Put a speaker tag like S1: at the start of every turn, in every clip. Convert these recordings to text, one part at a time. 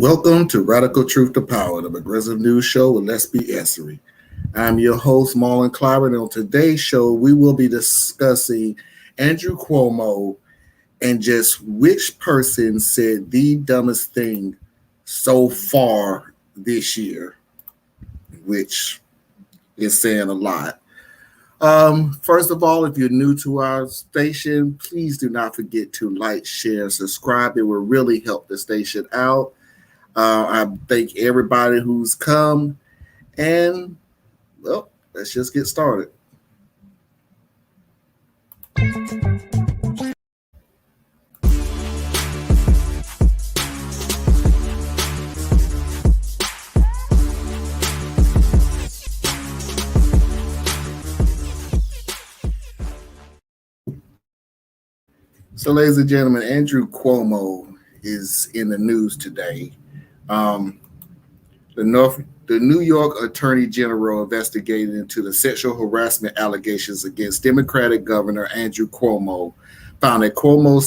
S1: Welcome to Radical Truth to Power, the progressive news show with Let's Be Essery. I'm your host, Marlon Clyburn, and on today's show, we will be discussing Andrew Cuomo and just which person said the dumbest thing so far this year, which is saying a lot. First of all, if you're new to our station, please do not forget to like, share, subscribe. It will really help the station out. I thank everybody who's come, and well, let's just get started. So, ladies and gentlemen, Andrew Cuomo is in the news today. Um, the New York Attorney General investigated into the sexual harassment allegations against Democratic Governor Andrew Cuomo found that Cuomo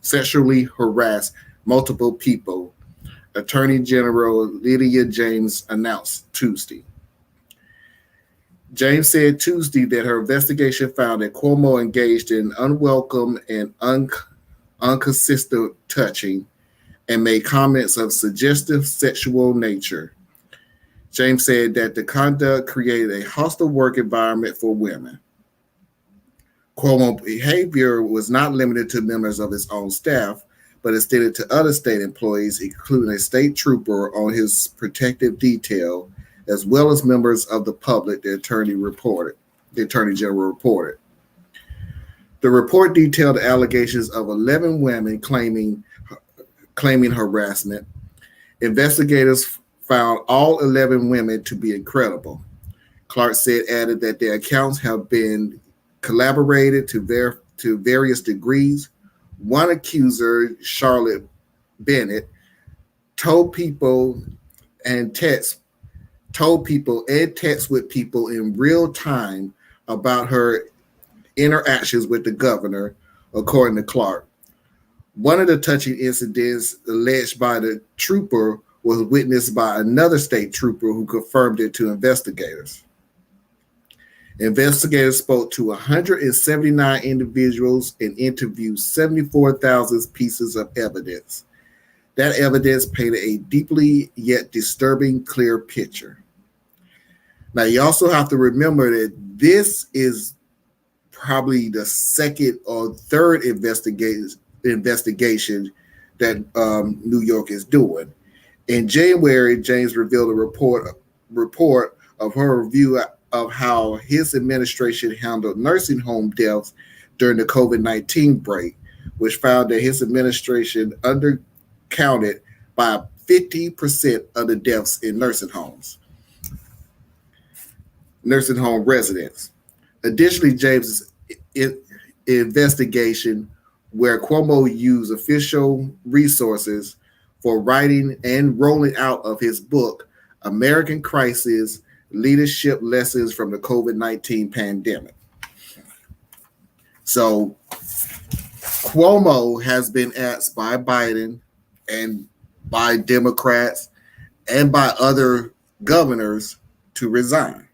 S1: sexually harassed multiple people. Attorney General Lydia James announced Tuesday. James said Tuesday that her investigation found that Cuomo engaged in unwelcome and inconsistent touching and made comments of suggestive sexual nature. James said that the conduct created a hostile work environment for women. Cuomo's behavior was not limited to members of his own staff, but extended to other state employees, including a state trooper on his protective detail, as well as members of the public, the Attorney General reported. The report detailed the allegations of 11 women claiming harassment. Investigators found all 11 women to be incredible. Clark added that their accounts have been collaborated to various degrees. One accuser, Charlotte Bennett, told people and text with people in real time about her interactions with the governor, according to Clark. One of the touching incidents alleged by the trooper was witnessed by another state trooper who confirmed it to investigators. Investigators spoke to 179 individuals and interviewed 74,000 pieces of evidence. That evidence painted a deeply yet disturbing, clear picture. Now, you also have to remember that this is probably the second or third investigation that New York is doing. In January, James revealed a report of her review of how his administration handled nursing home deaths during the COVID-19 break, which found that his administration undercounted by 50% of the deaths in nursing home residents. Additionally, James's investigation, where Cuomo used official resources for writing and rolling out of his book, American Crisis: Leadership Lessons from the COVID-19 Pandemic. So Cuomo has been asked by Biden and by Democrats and by other governors to resign.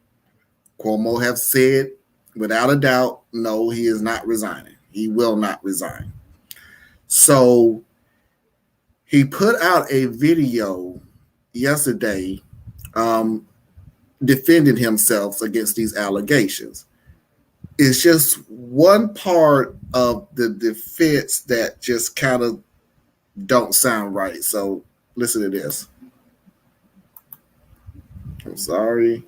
S1: Cuomo have said without a doubt, no, he is not resigning. He will not resign. So he put out a video yesterday defending himself against these allegations. It's just one part of the defense that just kind of don't sound right. So listen to this. I'm sorry.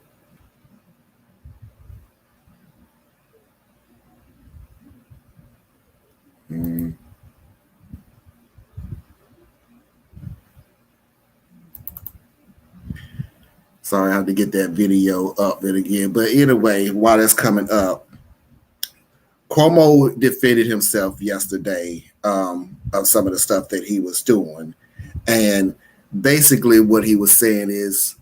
S1: Sorry, I have to get that video up and again. But anyway, while that's coming up, Cuomo defended himself yesterday of some of the stuff that he was doing. And basically what he was saying is,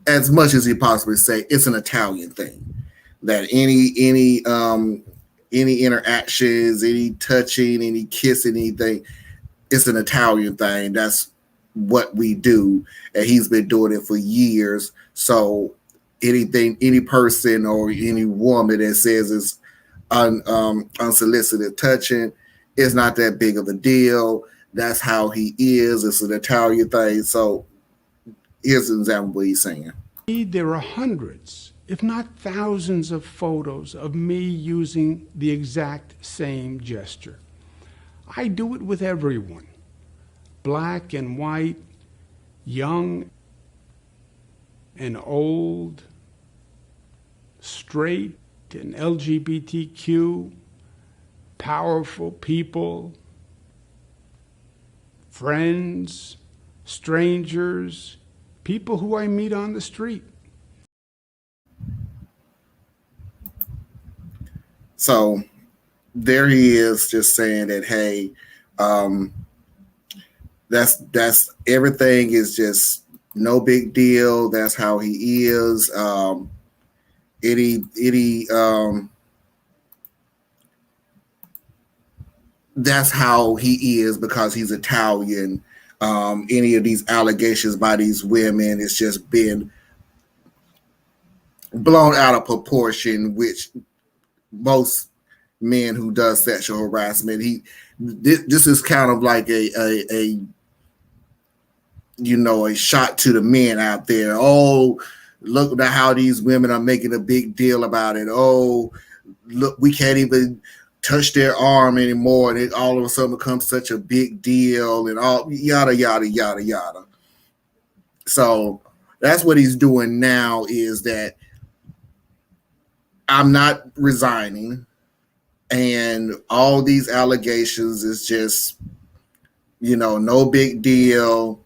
S1: as much as he possibly say, it's an Italian thing. That any interactions, any touching, any kissing, anything, it's an Italian thing. That's what we do, and he's been doing it for years. So any person or any woman that says it's unsolicited touching, it's not that big of a deal. That's how he is. It's an Italian thing. So here's an example of what he's saying.
S2: There are hundreds, if not thousands, of photos of me using the exact same gesture. I do it with everyone, black and white, young and old, straight and LGBTQ, powerful people, friends, strangers, people who I meet on the street.
S1: So there he is, just saying that, hey, um, that's everything is just no big deal. That's how he is. Any that's how he is because he's Italian. Any of these allegations by these women, it's just been blown out of proportion, which most men who does sexual harassment, this is kind of like a a shot to the men out there. Oh, look at how these women are making a big deal about it. Oh, look, we can't even touch their arm anymore, and it all of a sudden becomes such a big deal, and all yada yada yada yada. So that's what he's doing now, is that I'm not resigning, and all these allegations is just no big deal.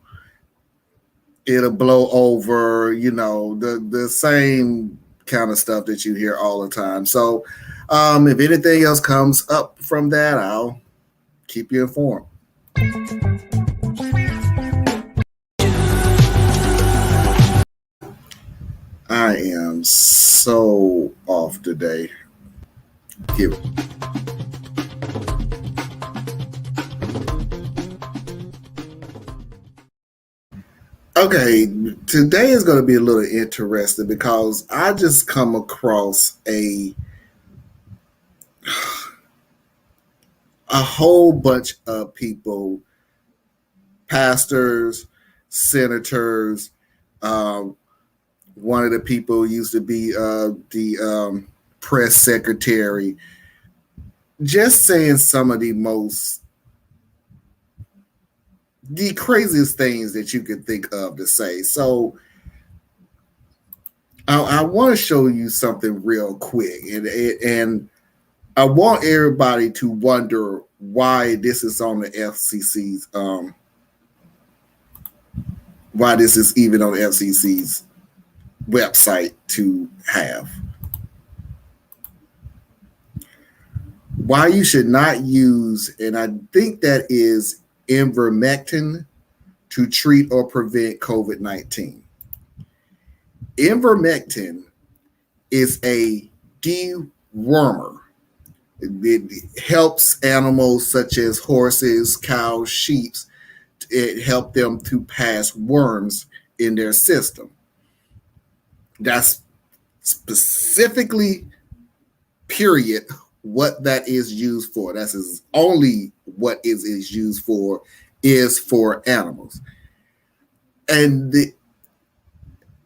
S1: It'll blow over, the same kind of stuff that you hear all the time. So if anything else comes up from that, I'll keep you informed. I am so off today. Give it. Okay, today is going to be a little interesting because I just come across a whole bunch of people, pastors, senators. One of the people used to be the press secretary, just saying some of the craziest things that you could think of to say. So I want to show you something real quick, and I want everybody to wonder why this is on the FCC's why this is even on the FCC's website to have. Why you should not use, and I think that is ivermectin to treat or prevent COVID-19. Ivermectin is a dewormer. It helps animals such as horses, cows, sheep. It helps them to pass worms in their system. That's specifically, period, what that is used for. That's only what it is used for, is for animals. And the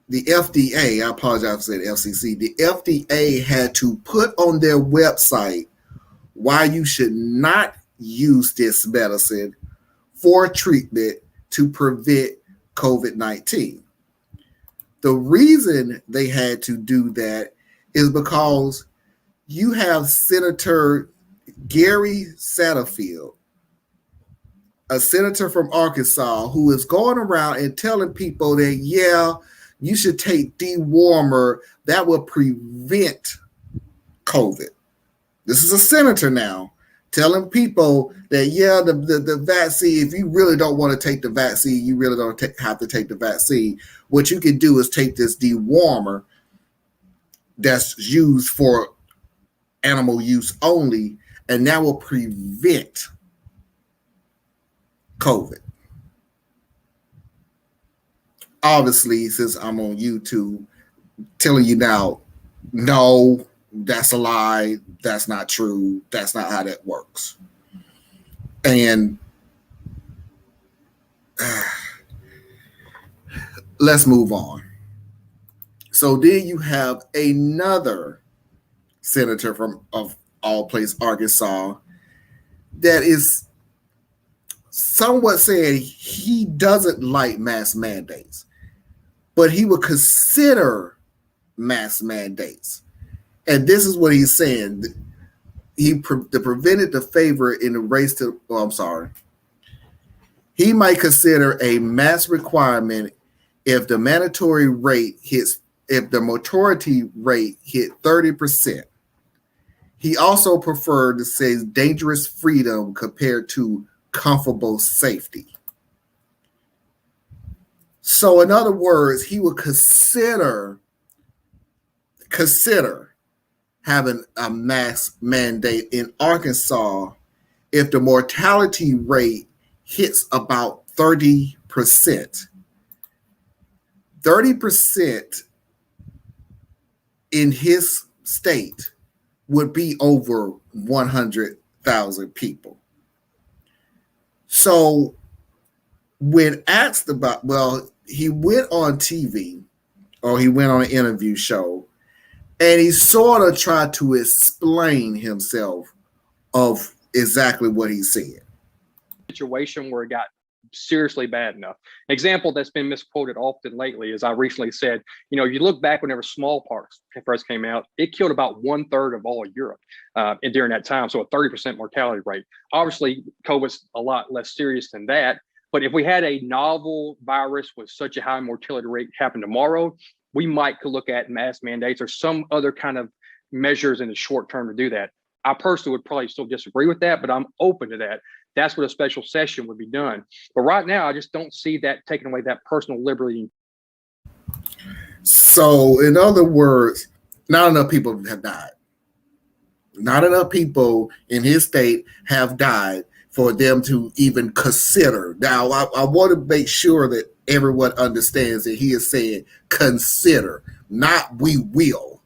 S1: FDA, I apologize for saying FCC, the FDA had to put on their website why you should not use this medicine for treatment to prevent COVID-19. The reason they had to do that is because you have Senator Gary Satterfield, a senator from Arkansas, who is going around and telling people that, yeah, you should take dewormer that will prevent COVID. This is a senator now telling people that, yeah, the vaccine, if you really don't want to take the vaccine, you really don't have to take the vaccine. What you can do is take this dewormer that's used for animal use only, and that will prevent COVID. Obviously, since I'm on YouTube, telling you now, no, that's a lie. That's not true. That's not how that works. And let's move on. So then you have another senator from, of all places, Arkansas, that is somewhat saying he doesn't like mass mandates, but he would consider mass mandates. And this is what he's saying. The prevented the favor in the race to, oh, I'm sorry. He might consider a mass requirement if the mandatory rate hits, if the mortality rate hit 30%. He also preferred to say dangerous freedom compared to comfortable safety. So, in other words, he would consider having a mass mandate in Arkansas if the mortality rate hits about 30%. 30% in his state would be over 100,000 people. So when asked about, well, he went on TV or he went on an interview show and he sort of tried to explain himself of exactly what he said.
S3: Situation where it got seriously bad enough. An example that's been misquoted often lately is I recently said, you look back whenever smallpox first came out, it killed about 1/3 of all of Europe and during that time. So a 30% mortality rate. Obviously, COVID's a lot less serious than that. But if we had a novel virus with such a high mortality rate happen tomorrow, we might could look at mass mandates or some other kind of measures in the short term to do that. I personally would probably still disagree with that, but I'm open to that. That's what a special session would be done. But right now, I just don't see that taking away that personal liberty.
S1: So, in other words, not enough people have died. Not enough people in his state have died for them to even consider. Now, I want to make sure that everyone understands that he is saying consider, not we will.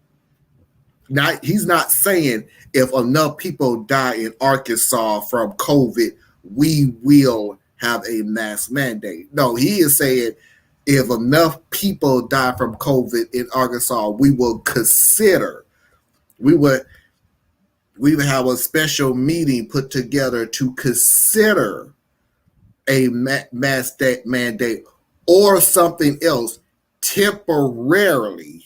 S1: He's not saying if enough people die in Arkansas from COVID, we will have a mass mandate. No, he is saying if enough people die from COVID in Arkansas, we will consider. We would have a special meeting put together to consider a mass mandate or something else temporarily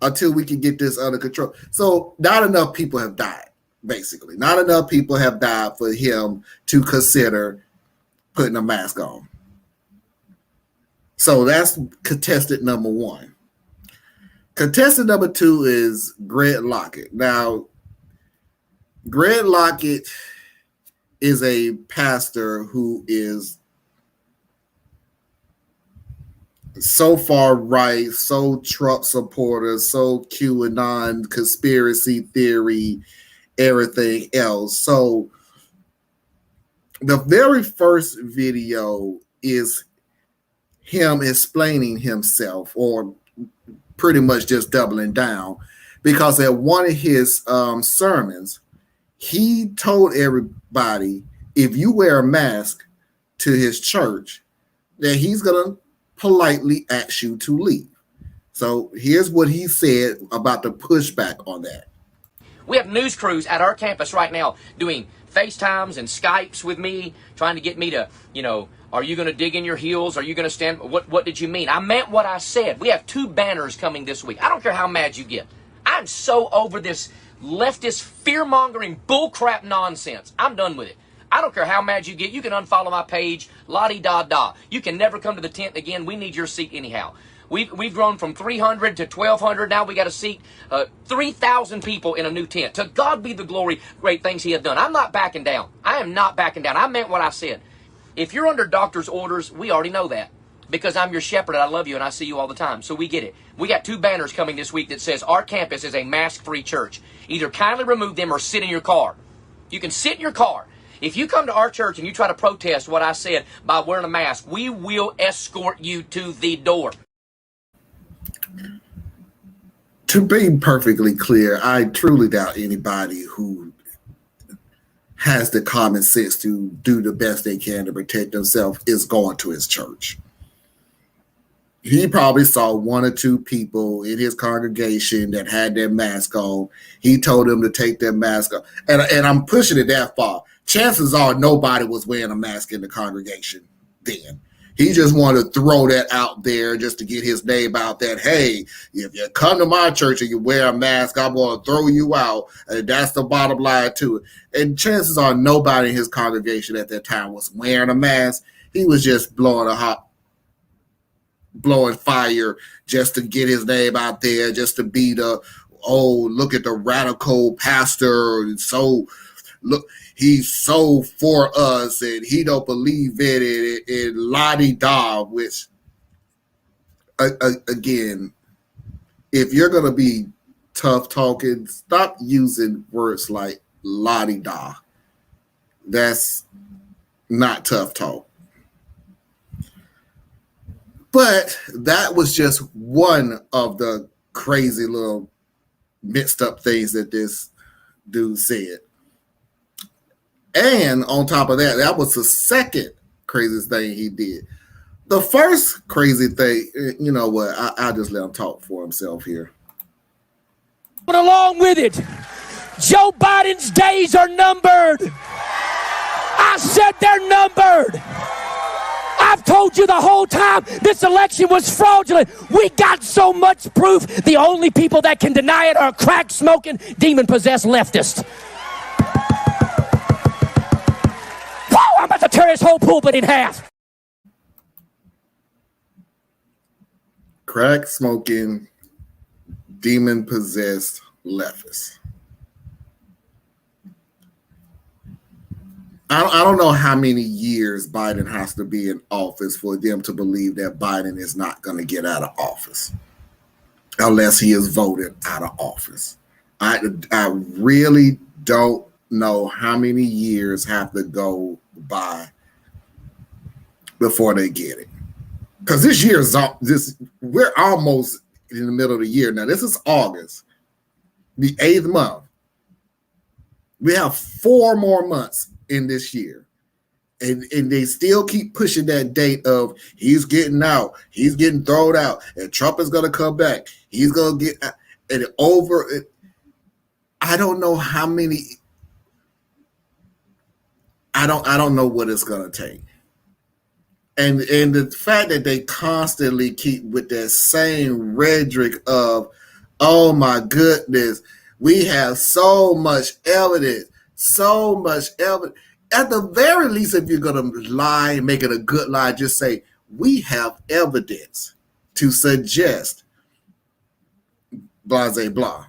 S1: until we can get this under control. So not enough people have died, basically. Not enough people have died for him to consider putting a mask on. So that's contestant number one. Contestant number two is Greg Lockett. Now, Greg Lockett is a pastor who is so far right, so Trump supporter, so QAnon, conspiracy theory, everything else. So the very first video is him explaining himself, or pretty much just doubling down, because at one of his sermons, he told everybody, if you wear a mask to his church, that he's going to politely ask you to leave. So here's what he said about the pushback on that.
S4: We have news crews at our campus right now doing FaceTimes and Skypes with me, trying to get me to, are you going to dig in your heels? Are you going to stand? What did you mean? I meant what I said. We have 2 banners coming this week. I don't care how mad you get. I'm so over this leftist fear-mongering bullcrap nonsense. I'm done with it. I don't care how mad you get. You can unfollow my page, la-di-da-da. You can never come to the tent again. We need your seat anyhow. We've grown from 300 to 1,200. Now we got to seat 3,000 people in a new tent. To God be the glory, great things he has done. I'm not backing down. I am not backing down. I meant what I said. If you're under doctor's orders, we already know that. Because I'm your shepherd, I love you, and I see you all the time. So we get it. We got 2 banners coming this week that says our campus is a mask-free church. Either kindly remove them or sit in your car. You can sit in your car. If you come to our church and you try to protest what I said by wearing a mask, we will escort you to the door.
S1: To be perfectly clear, I truly doubt anybody who has the common sense to do the best they can to protect themselves is going to his church. He probably saw one or two people in his congregation that had their mask on. He told them to take their mask off. And I'm pushing it that far. Chances are nobody was wearing a mask in the congregation then. He just wanted to throw that out there just to get his name out that, hey, if you come to my church and you wear a mask, I'm going to throw you out. And that's the bottom line to it. And chances are nobody in his congregation at that time was wearing a mask. He was just blowing fire just to get his name out there, just to be the, oh, look at the radical pastor. So look, he's so for us and he don't believe in it and la-di-da, which again, if you're going to be tough talking, stop using words like la-di-da. That's not tough talk. But that was just one of the crazy little mixed up things that this dude said. And on top of that, that was the second craziest thing he did. The first crazy thing, you know what? I'll just let him talk for himself here.
S5: But along with it, Joe Biden's days are numbered. I said they're numbered. I've told you the whole time this election was fraudulent. We got so much proof. The only people that can deny it are crack-smoking, demon-possessed leftists. Whoa, I'm about to tear this whole pulpit in half.
S1: Crack-smoking, demon-possessed leftists. I don't know how many years Biden has to be in office for them to believe that Biden is not going to get out of office unless he is voted out of office. I really don't know how many years have to go by before they get it. Because this year is we're almost in the middle of the year now. This is August, the 8th month. We have 4 more months in this year. And they still keep pushing that date of he's getting out, he's getting thrown out, and Trump is going to come back. He's going to get and over. I don't know how many. I don't know what it's going to take. And the fact that they constantly keep with that same rhetoric of, oh my goodness, we have so much evidence. So much evidence. At the very least, if you're going to lie, make it a good lie, just say, we have evidence to suggest blah, blah, blah.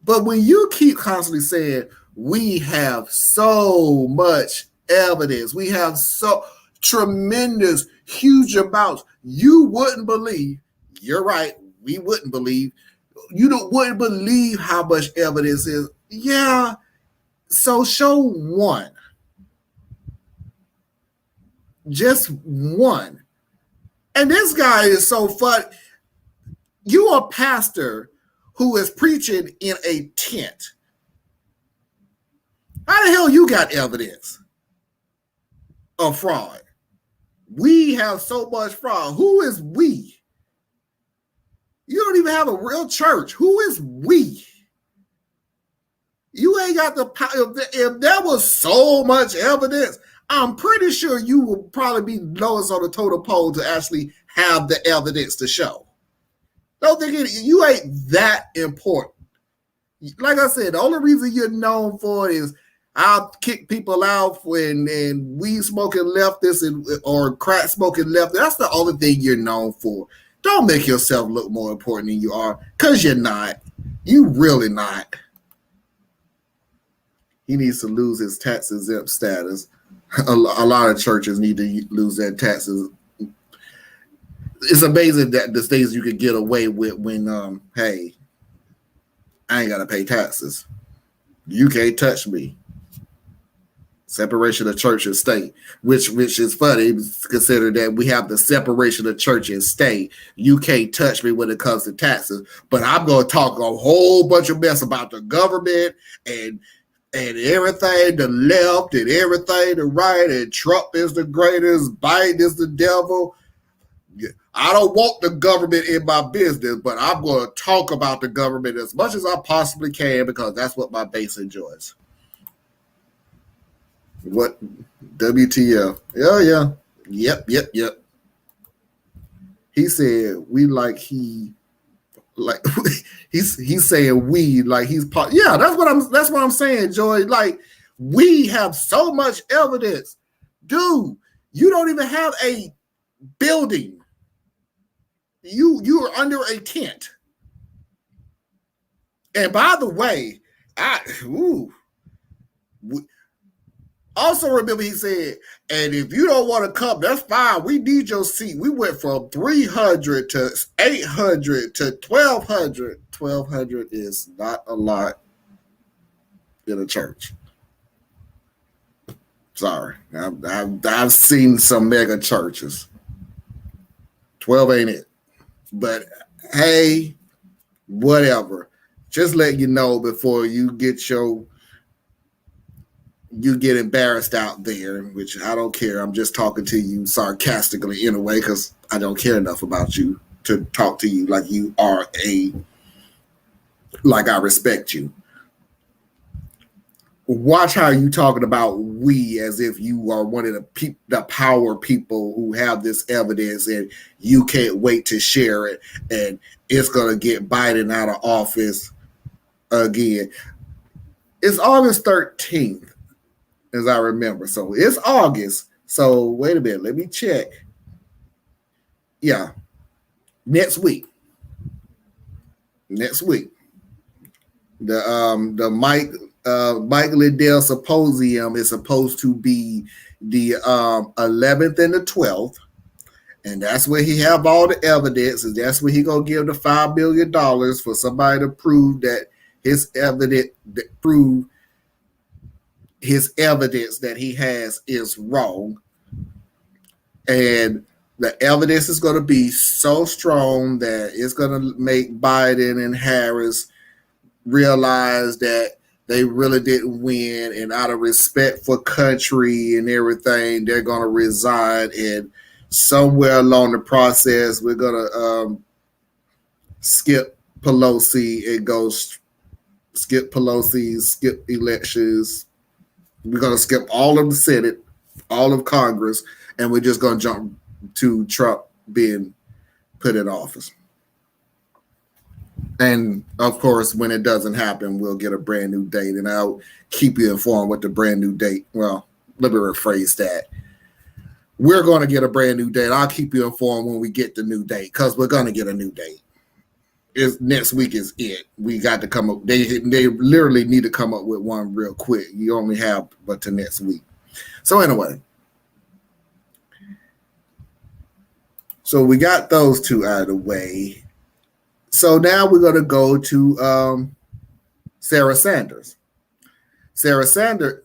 S1: But when you keep constantly saying, we have so much evidence, we have so tremendous, huge amounts, you wouldn't believe, you're right, we wouldn't believe, wouldn't believe how much evidence is. Yeah, so show one. Just one. And this guy is so fun. You're a pastor who is preaching in a tent. How the hell you got evidence of fraud? We have so much fraud. Who is we? You don't even have a real church. Who is we? You ain't got the power. If there was so much evidence, I'm pretty sure you would probably be lowest on the totem pole to actually have the evidence to show. Don't think you ain't that important. Like I said, the only reason you're known for it is I'll kick people out and weed smoking leftists or crack smoking leftists. That's the only thing you're known for. Don't make yourself look more important than you are, because you're not. You really not. He needs to lose his tax exempt status. A lot of churches need to lose their taxes. It's amazing that the things you could get away with when, hey, I ain't got to pay taxes. You can't touch me. Separation of church and state, which is funny, considering that we have the separation of church and state. You can't touch me when it comes to taxes, but I'm going to talk a whole bunch of mess about the government and everything, the left and everything, the right, and Trump is the greatest, Biden is the devil. I don't want the government in my business, but I'm going to talk about the government as much as I possibly can because that's what my base enjoys. What WTF? Oh yeah. Yep. He said we like he's saying we like he's part. Yeah, that's what I'm saying, Joy. Like we have so much evidence. Dude, you don't even have a building. You are under a tent. And by the way, also remember he said, and if you don't want to come, that's fine. We need your seat. We went from 300 to 800 to 1,200. 1,200 is not a lot in a church. Sorry. I've seen some mega churches. 12 ain't it. But hey, whatever. Just let you know before you get embarrassed out there, which I don't care. I'm just talking to you sarcastically in a way because I don't care enough about you to talk to you like you are like I respect you. Watch how you talking about we as if you are one of the power people who have this evidence and you can't wait to share it and it's going to get Biden out of office again. It's August 13th. As I remember. So it's August. So wait a minute. Let me check. Yeah. Next week. The Mike Lindell Symposium is supposed to be the 11th and the 12th. And that's where he have all the evidence. And that's where he going to give the $5 million for somebody to prove that his evidence that he has is wrong. And the evidence is going to be so strong that it's going to make Biden and Harris realize that they really didn't win. And out of respect for country and everything, they're going to resign. And somewhere along the process, we're going to skip Pelosi and go skip Pelosi, skip elections. We're going to skip all of the Senate, all of Congress, and we're just going to jump to Trump being put in office. And, of course, when it doesn't happen, we'll get a brand new date, and I'll keep you informed with the brand new date. Well, let me rephrase that. We're going to get a brand new date. I'll keep you informed when we get the new date because we're going to get a new date. Next week is it. We got to come up. They literally need to come up with one real quick. You only have but to next week. So anyway, so we got those two out of the way. So now we're going to go to Sarah Sanders. Sarah Sanders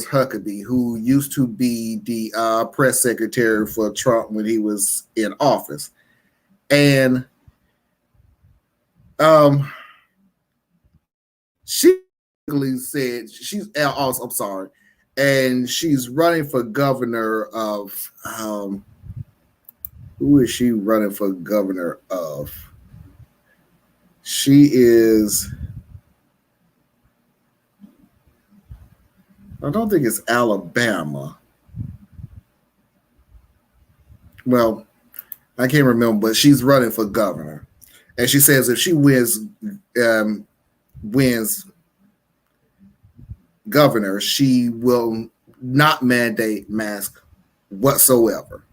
S1: Huckabee, who used to be the press secretary for Trump when he was in office, and she said she's also, I'm sorry, and she's running for governor of who is she running for governor of? She is, I don't think it's Alabama. Well, I can't remember, but she's running for governor. And she says if she wins governor, she will not mandate mask whatsoever.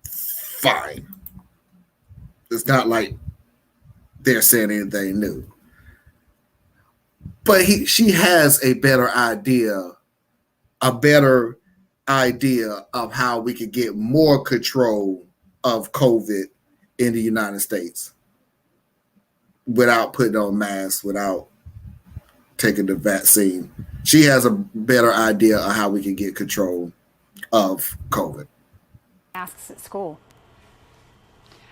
S1: Fine. It's not like they're saying anything new. But she has a better idea of how we could get more control of COVID in the United States. without putting on masks, without taking the vaccine. She has a better idea of how we can get control of COVID.
S6: Masks at school.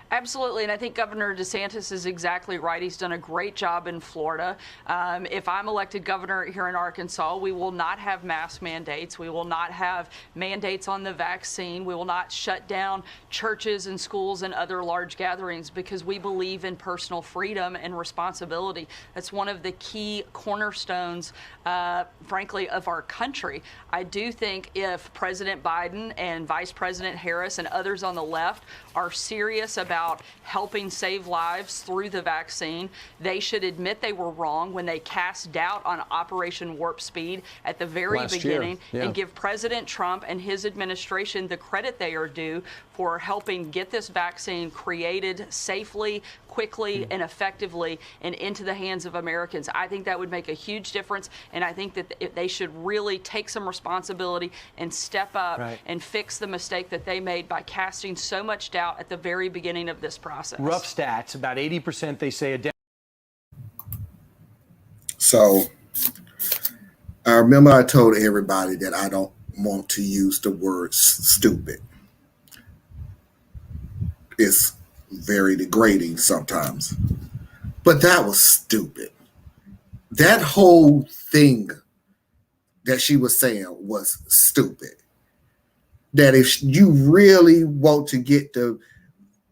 S7: Absolutely, and I think Governor DeSantis is exactly right. He's done a great job in Florida. If I'm elected governor here in Arkansas, we will not have mask mandates. We will not have mandates on the vaccine. We will not shut down churches and schools and other large gatherings because we believe in personal freedom and responsibility. That's one of the key cornerstones, frankly, of our country. I do think if President Biden and Vice President Harris and others on the left are serious about helping save lives through the vaccine, they should admit they were wrong when they cast doubt on Operation Warp Speed at the very beginning and give President Trump and his administration the credit they are due for helping get this vaccine created safely, quickly, and effectively and into the hands of Americans. I think that would make a huge difference, and I think that they should really take some responsibility and step up and fix the mistake that they made by casting so much doubt at the very beginning of this process.
S8: Rough stats, about 80% they say
S1: So I remember I told everybody that I don't want to use the word stupid. It's very degrading sometimes. But that was stupid. That whole thing that she was saying was stupid. That if you really want to get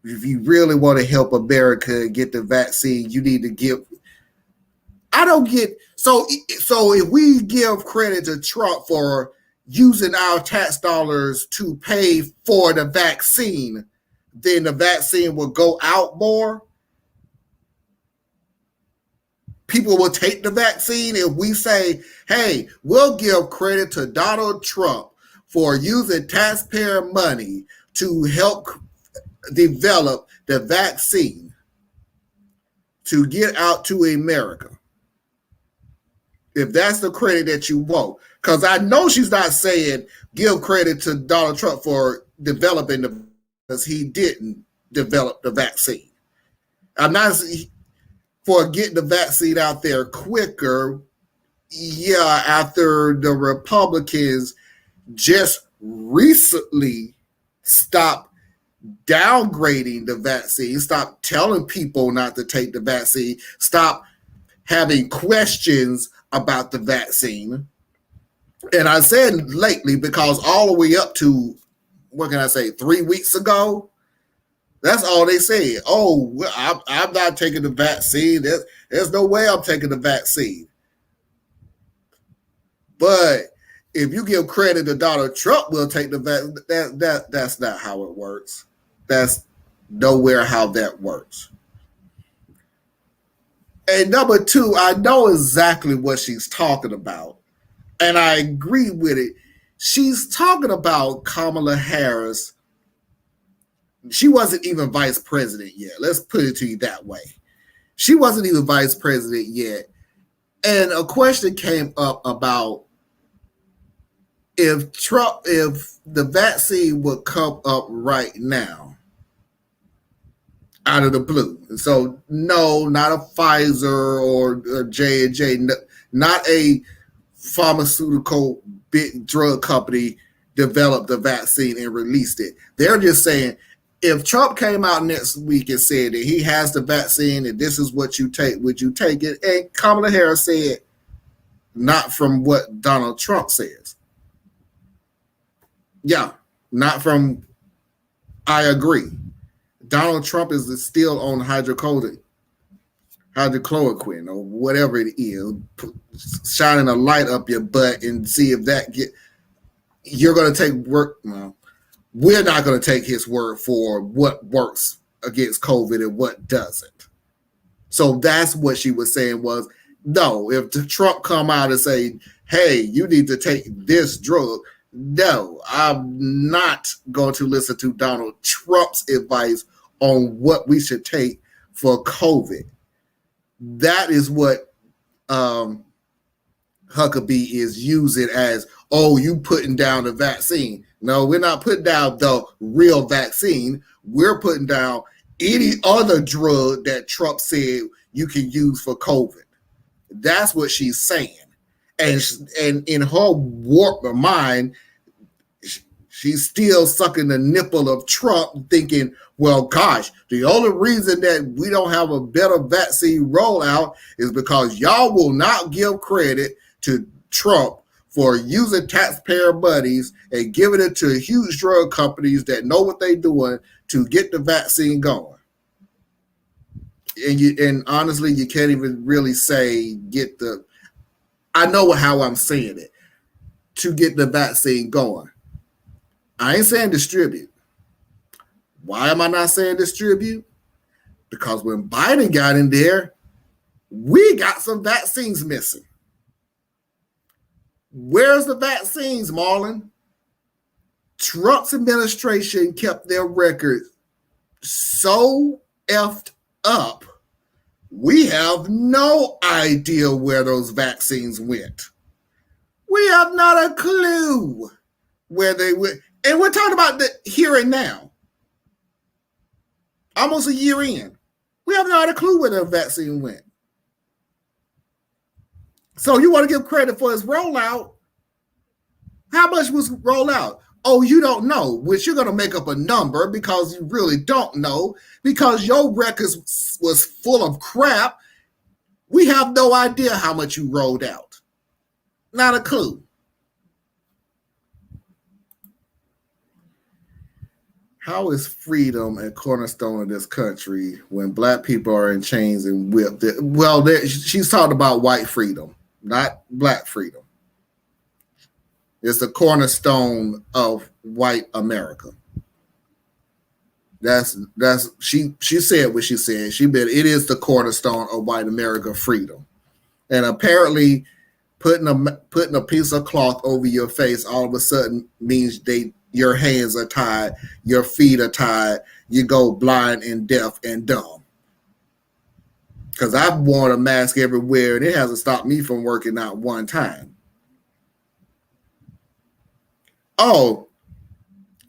S1: if you really want to help America get the vaccine, you need to give. I don't get so if we give credit to Trump for using our tax dollars to pay for the vaccine, then the vaccine will go out more. People will take the vaccine if we say, hey, we'll give credit to Donald Trump for using taxpayer money to help develop the vaccine to get out to America. If that's the credit that you want, because I know she's not saying give credit to Donald Trump for developing because he didn't develop the vaccine. I'm not for getting the vaccine out there quicker. Yeah, after the Republicans just recently stopped downgrading the vaccine, stop telling people not to take the vaccine, stop having questions about the vaccine. And I said lately, because all the way up to, 3 weeks ago, that's all they said. Oh, well, I'm not taking the vaccine. There's no way I'm taking the vaccine. But if you give credit to Donald Trump, will take the vaccine. That's not how it works. That's nowhere how that works. And number two, I know exactly what she's talking about, and I agree with it. She's talking about Kamala Harris. She wasn't even vice president yet. Let's put it to you that way. She wasn't even vice president yet. And a question came up about if the vaccine would come up right now, out of the blue. So no, not a Pfizer or J&J, not a pharmaceutical big drug company developed the vaccine and released it. They're just saying, if Trump came out next week and said that he has the vaccine and this is what you take, would you take it? And Kamala Harris said, not from what Donald Trump says. Yeah, not from, I agree. Donald Trump is still on hydrochloroquine or whatever it is, shining a light up your butt and see if that you're going to take work. Well, we're not going to take his word for what works against COVID and what doesn't. So that's what she was saying was, no, if Trump come out and say, hey, you need to take this drug, no, I'm not going to listen to Donald Trump's advice on what we should take for COVID. That is what Huckabee is using as, oh, you putting down the vaccine. No, we're not putting down the real vaccine. We're putting down any other drug that Trump said you can use for COVID. That's what she's saying. And in her warped mind, she's still sucking the nipple of Trump, thinking, well, gosh, the only reason that we don't have a better vaccine rollout is because y'all will not give credit to Trump for using taxpayer monies and giving it to huge drug companies that know what they're doing to get the vaccine going. And honestly, you can't even really say I know how I'm saying it, to get the vaccine going. I ain't saying distribute. Why am I not saying distribute? Because when Biden got in there, we got some vaccines missing. Where's the vaccines, Marlon? Trump's administration kept their record so effed up, we have no idea where those vaccines went. We have not a clue where they went. And we're talking about the here and now. Almost a year in. We have not a clue where the vaccine went. So you want to give credit for its rollout. How much was rolled out? Oh, you don't know, which you're going to make up a number because you really don't know, because your records was full of crap. We have no idea how much you rolled out. Not a clue. How is freedom a cornerstone of this country when black people are in chains and whipped? Well, she's talking about white freedom, not black freedom. It's the cornerstone of white America. She said what she said. She said it is the cornerstone of white America freedom. And apparently putting a piece of cloth over your face all of a sudden means your hands are tied, your feet are tied, you go blind and deaf and dumb. Because I've worn a mask everywhere and it hasn't stopped me from working out one time. Oh,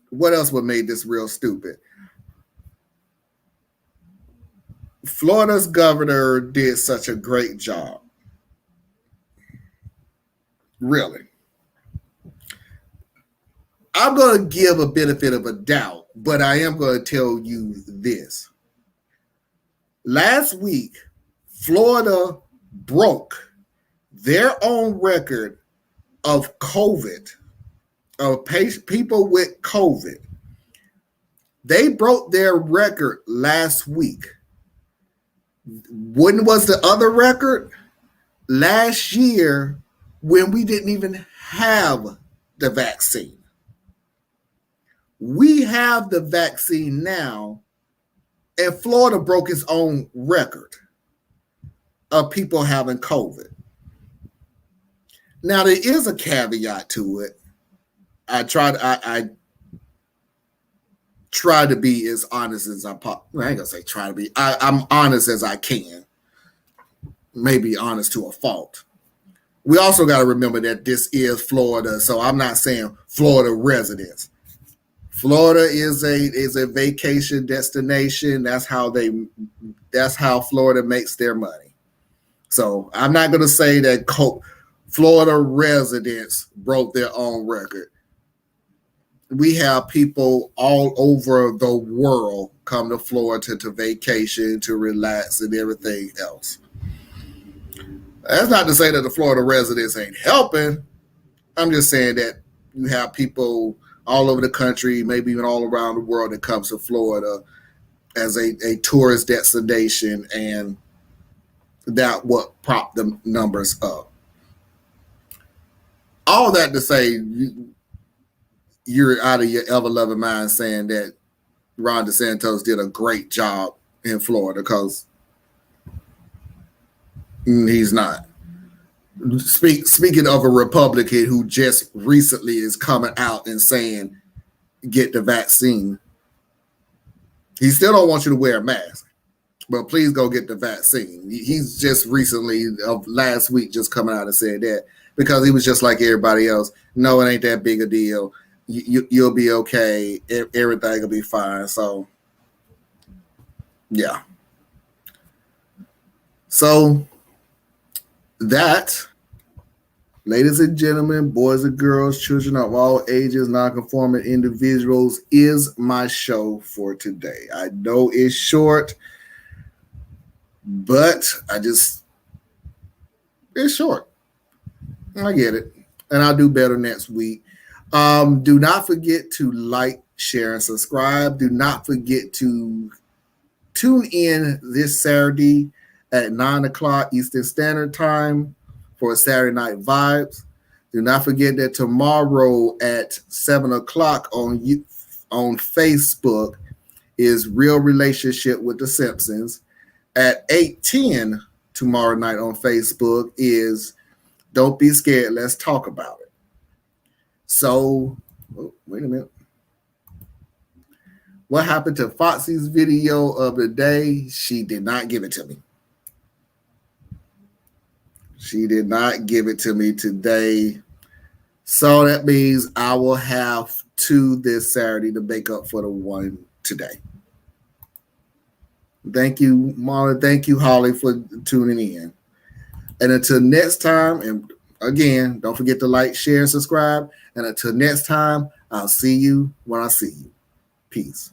S1: what else would make this real stupid? Florida's governor did such a great job. Really. I'm going to give a benefit of a doubt, but I am going to tell you this. Last week, Florida broke their own record of COVID, of people with COVID. They broke their record last week. When was the other record? Last year, when we didn't even have the vaccine. We have the vaccine now, and Florida broke its own record of people having COVID. Now, there is a caveat to it. I try to be as honest as I ain't gonna say try to be. I'm honest as I can. Maybe honest to a fault. We also got to remember that this is Florida, so I'm not saying Florida residents. Florida is a vacation destination. That's how Florida makes their money. So I'm not going to say that Florida residents broke their own record. We have people all over the world come to Florida to vacation, to relax, and everything else. That's not to say that the Florida residents ain't helping. I'm just saying that you have people all over the country, maybe even all around the world, that comes to Florida as a tourist destination, and that what propped the numbers up. All that to say, you're out of your ever-loving mind saying that Ron DeSantis did a great job in Florida, because he's not. Speaking of a Republican who just recently is coming out and saying, get the vaccine. He still don't want you to wear a mask, but please go get the vaccine. He's just recently, of last week, just coming out and said that, because he was just like everybody else. No, it ain't that big a deal. You'll be okay. Everything will be fine. So Yeah. So that, ladies and gentlemen, boys and girls, children of all ages, non-conforming individuals, is my show for today. I know it's short, but it's short. I get it. And I'll do better next week. Do not forget to like, share, and subscribe. Do not forget to tune in this Saturday at 9 o'clock Eastern Standard Time for Saturday Night Vibes. Do not forget that tomorrow at 7 o'clock on Facebook is Real Relationship with the Simpsons. At 8:10 tomorrow night on Facebook is Don't Be Scared, Let's Talk About It. So, wait a minute. What happened to Foxy's video of the day? She did not give it to me. She did not give it to me today. So that means I will have 2 this Saturday to make up for the 1 today. Thank you, Marla. Thank you, Holly, for tuning in. And until next time, and again, don't forget to like, share, and subscribe. And until next time, I'll see you when I see you. Peace.